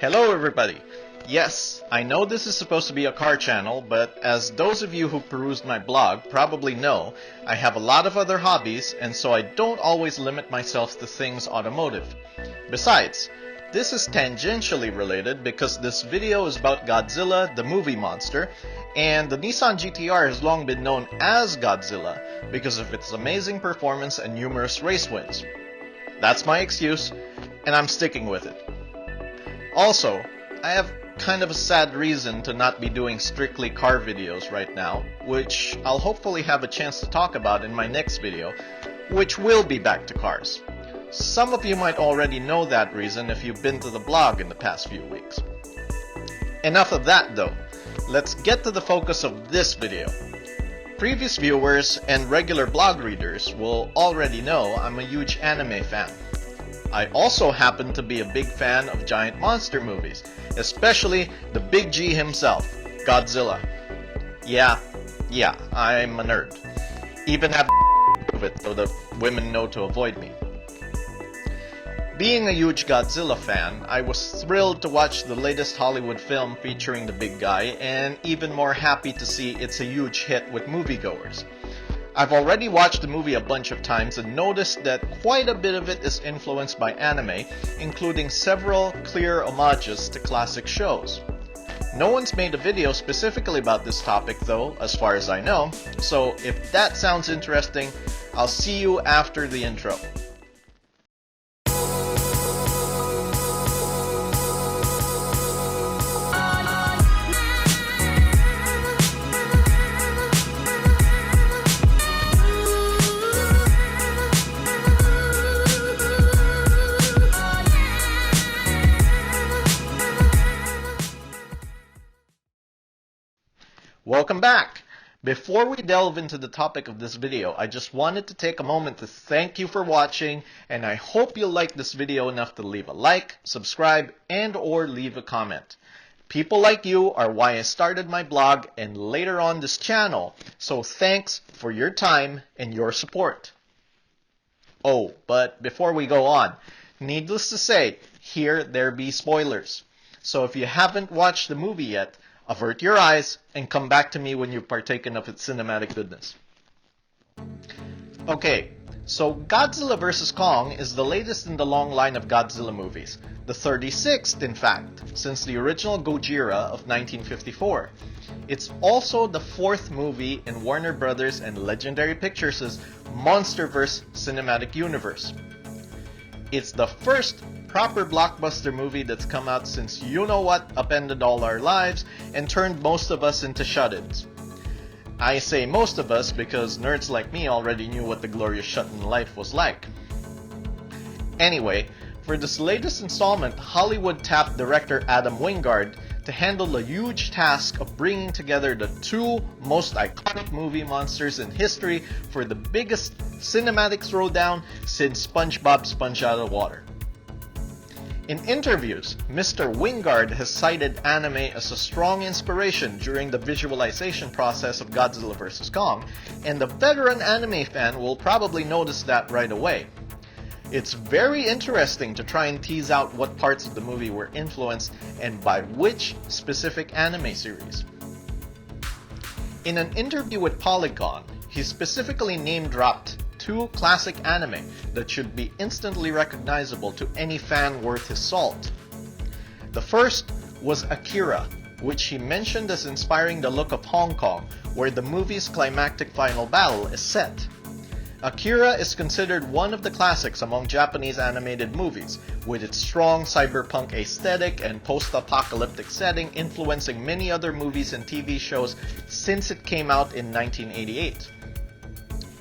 Hello everybody! Yes, I know this is supposed to be a car channel, but as those of you who perused my blog probably know, I have a lot of other hobbies, and so I don't always limit myself to things automotive. Besides, this is tangentially related because this video is about Godzilla, the movie monster, and the Nissan GT-R has long been known as Godzilla because of its amazing performance and numerous race wins. That's my excuse, and I'm sticking with it. Also, I have kind of a sad reason to not be doing strictly car videos right now, which I'll hopefully have a chance to talk about in my next video, which will be back to cars. Some of you might already know that reason if you've been to the blog in the past few weeks. Enough of that though, let's get to the focus of this video. Previous viewers and regular blog readers will already know I'm a huge anime fan. I also happen to be a big fan of giant monster movies, especially the Big G himself, Godzilla. Yeah, I'm a nerd. Even have of it so the women know to avoid me. Being a huge Godzilla fan, I was thrilled to watch the latest Hollywood film featuring the big guy, and even more happy to see it's a huge hit with moviegoers. I've already watched the movie a bunch of times and noticed that quite a bit of it is influenced by anime, including several clear homages to classic shows. No one's made a video specifically about this topic though, as far as I know, so if that sounds interesting, I'll see you after the intro. Welcome back! Before we delve into the topic of this video, I just wanted to take a moment to thank you for watching, and I hope you'll like this video enough to leave a like, subscribe, and or leave a comment. People like you are why I started my blog and later on this channel, so thanks for your time and your support. Oh, but before we go on, needless to say, here there be spoilers. So if you haven't watched the movie yet, avert your eyes and come back to me when you've partaken of its cinematic goodness. Okay, so Godzilla Versus Kong is the latest in the long line of Godzilla movies. The 36th, in fact, since the original Gojira of 1954. It's also the 4th movie in Warner Brothers and Legendary Pictures' MonsterVerse cinematic universe. It's the first proper blockbuster movie that's come out since you-know-what upended all our lives and turned most of us into shut-ins. I say most of us because nerds like me already knew what the glorious shut-in life was like. Anyway, for this latest installment, Hollywood tapped director Adam Wingard to handle the huge task of bringing together the two most iconic movie monsters in history for the biggest cinematic throwdown since SpongeBob Sponge Out of Water. In interviews, Mr. Wingard has cited anime as a strong inspiration during the visualization process of Godzilla vs. Kong, and the veteran anime fan will probably notice that right away. It's very interesting to try and tease out what parts of the movie were influenced and by which specific anime series. In an interview with Polygon, he specifically name-dropped two classic anime that should be instantly recognizable to any fan worth his salt. The first was Akira, which he mentioned as inspiring the look of Hong Kong, where the movie's climactic final battle is set. Akira is considered one of the classics among Japanese animated movies, with its strong cyberpunk aesthetic and post-apocalyptic setting influencing many other movies and TV shows since it came out in 1988.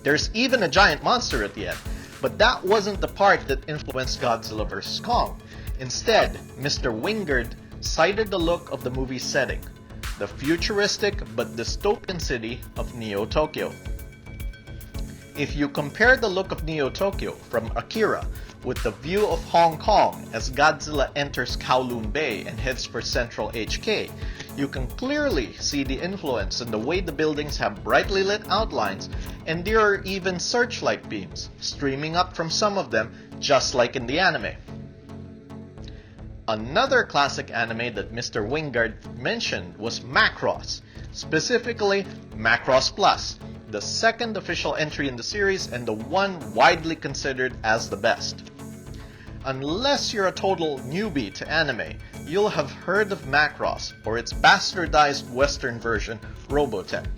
There's even a giant monster at the end, but that wasn't the part that influenced Godzilla vs. Kong. Instead, Mr. Wingard cited the look of the movie's setting, the futuristic but dystopian city of Neo-Tokyo. If you compare the look of Neo-Tokyo from Akira with the view of Hong Kong as Godzilla enters Kowloon Bay and heads for Central HK, you can clearly see the influence in the way the buildings have brightly lit outlines, and there are even searchlight beams streaming up from some of them, just like in the anime. Another classic anime that Mr. Wingard mentioned was Macross, specifically Macross Plus, the second official entry in the series and the one widely considered as the best. Unless you're a total newbie to anime, you'll have heard of Macross, or its bastardized Western version, Robotech.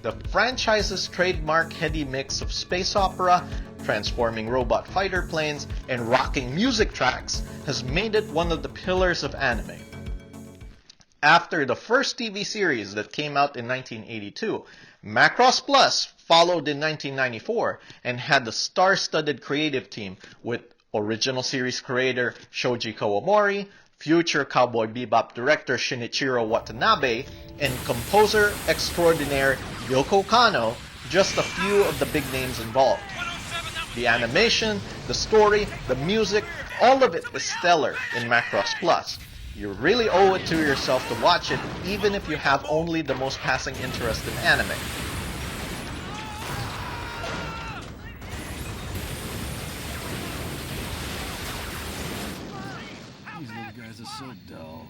The franchise's trademark heady mix of space opera, transforming robot fighter planes, and rocking music tracks has made it one of the pillars of anime. After the first TV series that came out in 1982, Macross Plus followed in 1994 and had the star-studded creative team with original series creator Shoji Kawamori, future Cowboy Bebop director Shinichiro Watanabe, and composer extraordinaire Yoko Kanno, just a few of the big names involved. The animation, the story, the music, all of it is stellar in Macross Plus. You really owe it to yourself to watch it, even if you have only the most passing interest in anime. These little guys are so dull.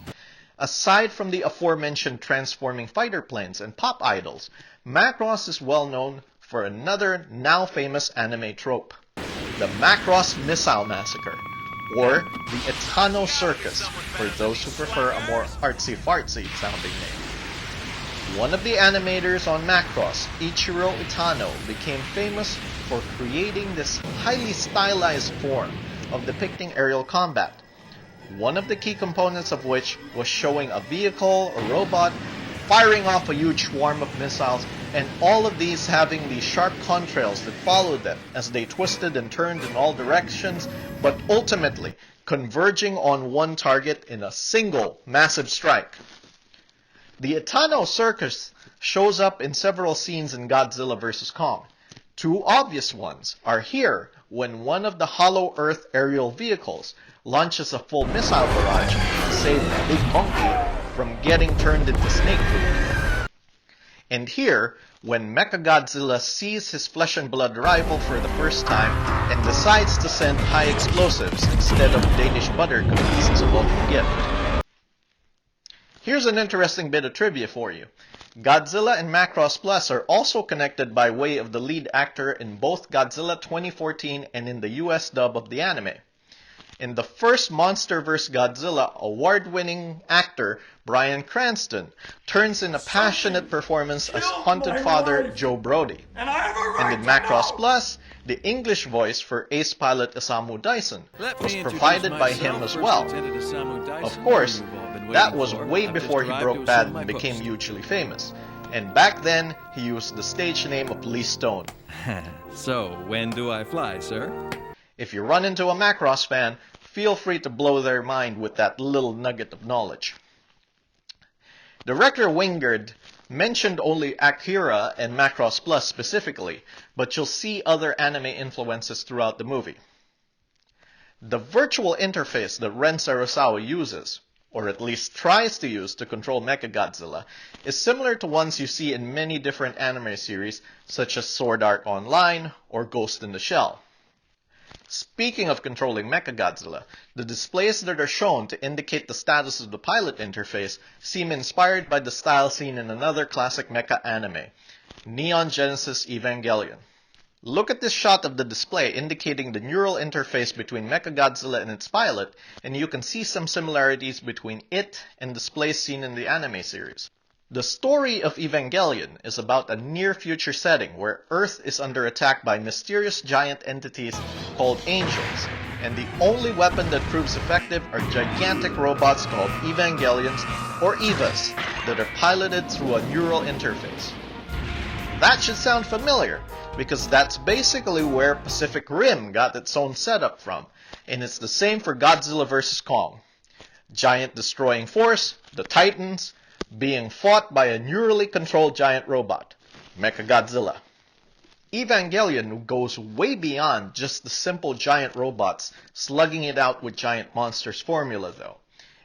Aside from the aforementioned transforming fighter planes and pop idols, Macross is well known for another now famous anime trope, the Macross Missile Massacre, or the Itano Circus, for those who prefer a more artsy-fartsy sounding name. One of the animators on Macross, Ichiro Itano, became famous for creating this highly stylized form of depicting aerial combat, one of the key components of which was showing a vehicle or robot firing off a huge swarm of missiles, and all of these having these sharp contrails that followed them as they twisted and turned in all directions, but ultimately converging on one target in a single massive strike. The Itano Circus shows up in several scenes in Godzilla Versus Kong. Two obvious ones are here when one of the Hollow Earth aerial vehicles launches a full missile barrage to save the big monkey from getting turned into snake food. And here, when Mechagodzilla sees his flesh and blood rival for the first time and decides to send high explosives instead of Danish butter cookies as a welcome gift. Here's an interesting bit of trivia for you. Godzilla and Macross Plus are also connected by way of the lead actor in both Godzilla 2014 and in the US dub of the anime. In the first Monster vs. Godzilla, award-winning actor Bryan Cranston turns in a passionate performance as haunted father Joe Brody. And in Macross Plus, the English voice for ace pilot Isamu Dyson was provided by him as well. Of course, that was way before he broke bad and became hugely famous. And back then, he used the stage name of Lee Stone. So, when do I fly, sir? If you run into a Macross fan, feel free to blow their mind with that little nugget of knowledge. Director Wingard mentioned only Akira and Macross Plus specifically, but you'll see other anime influences throughout the movie. The virtual interface that Ren Sarasawa uses, or at least tries to use to control Mechagodzilla, is similar to ones you see in many different anime series such as Sword Art Online or Ghost in the Shell. Speaking of controlling Mechagodzilla, the displays that are shown to indicate the status of the pilot interface seem inspired by the style seen in another classic mecha anime, Neon Genesis Evangelion. Look at this shot of the display indicating the neural interface between Mechagodzilla and its pilot, and you can see some similarities between it and displays seen in the anime series. The story of Evangelion is about a near-future setting where Earth is under attack by mysterious giant entities called angels, and the only weapon that proves effective are gigantic robots called Evangelions, or EVAs, that are piloted through a neural interface. That should sound familiar, because that's basically where Pacific Rim got its own setup from, and it's the same for Godzilla vs. Kong. Giant destroying force, the Titans, being fought by a neurally controlled giant robot, Mechagodzilla. Evangelion goes way beyond just the simple giant robots slugging it out with giant monsters formula though.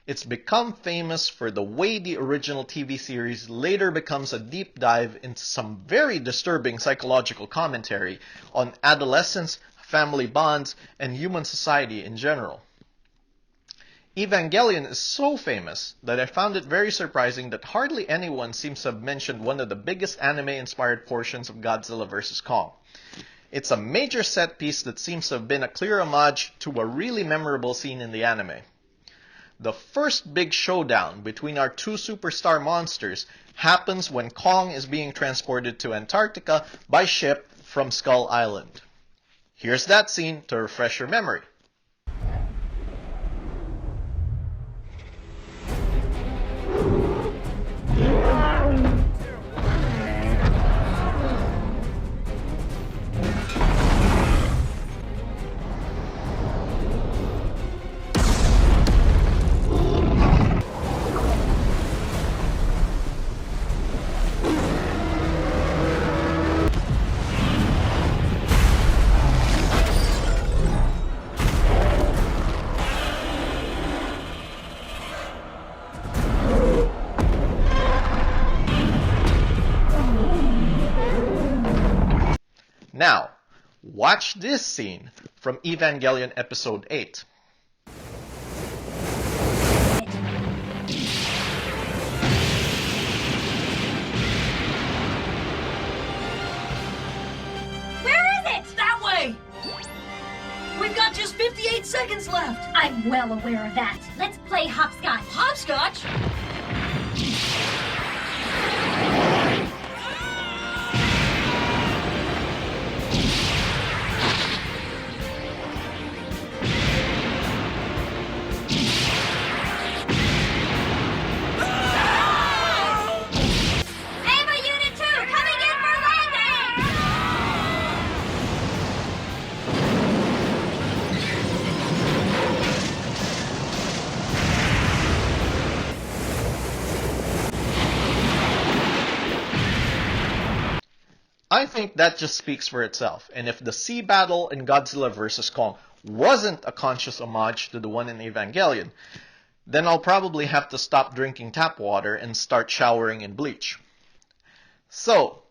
It's become famous for the way the original TV series later becomes a deep dive into some very disturbing psychological commentary on adolescence, family bonds, and human society in general. Evangelion is so famous that I found it very surprising that hardly anyone seems to have mentioned one of the biggest anime-inspired portions of Godzilla vs. Kong. It's a major set piece that seems to have been a clear homage to a really memorable scene in the anime. The first big showdown between our two superstar monsters happens when Kong is being transported to Antarctica by ship from Skull Island. Here's that scene to refresh your memory. Now, watch this scene from Evangelion Episode 8. Where is it? That way! We've got just 58 seconds left! I'm well aware of that. Let's play hopscotch. Hopscotch? Ava Unit 2, coming in for landing! I think that just speaks for itself, and if the sea battle in Godzilla vs. Kong wasn't a conscious homage to the one in Evangelion, then I'll probably have to stop drinking tap water and start showering in bleach. So,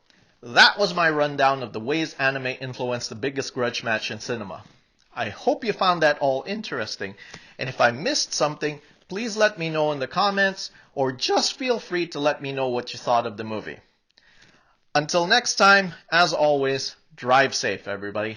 that was my rundown of the ways anime influenced the biggest grudge match in cinema. I hope you found that all interesting, and if I missed something, please let me know in the comments, or just feel free to let me know what you thought of the movie. Until next time, as always, drive safe, everybody.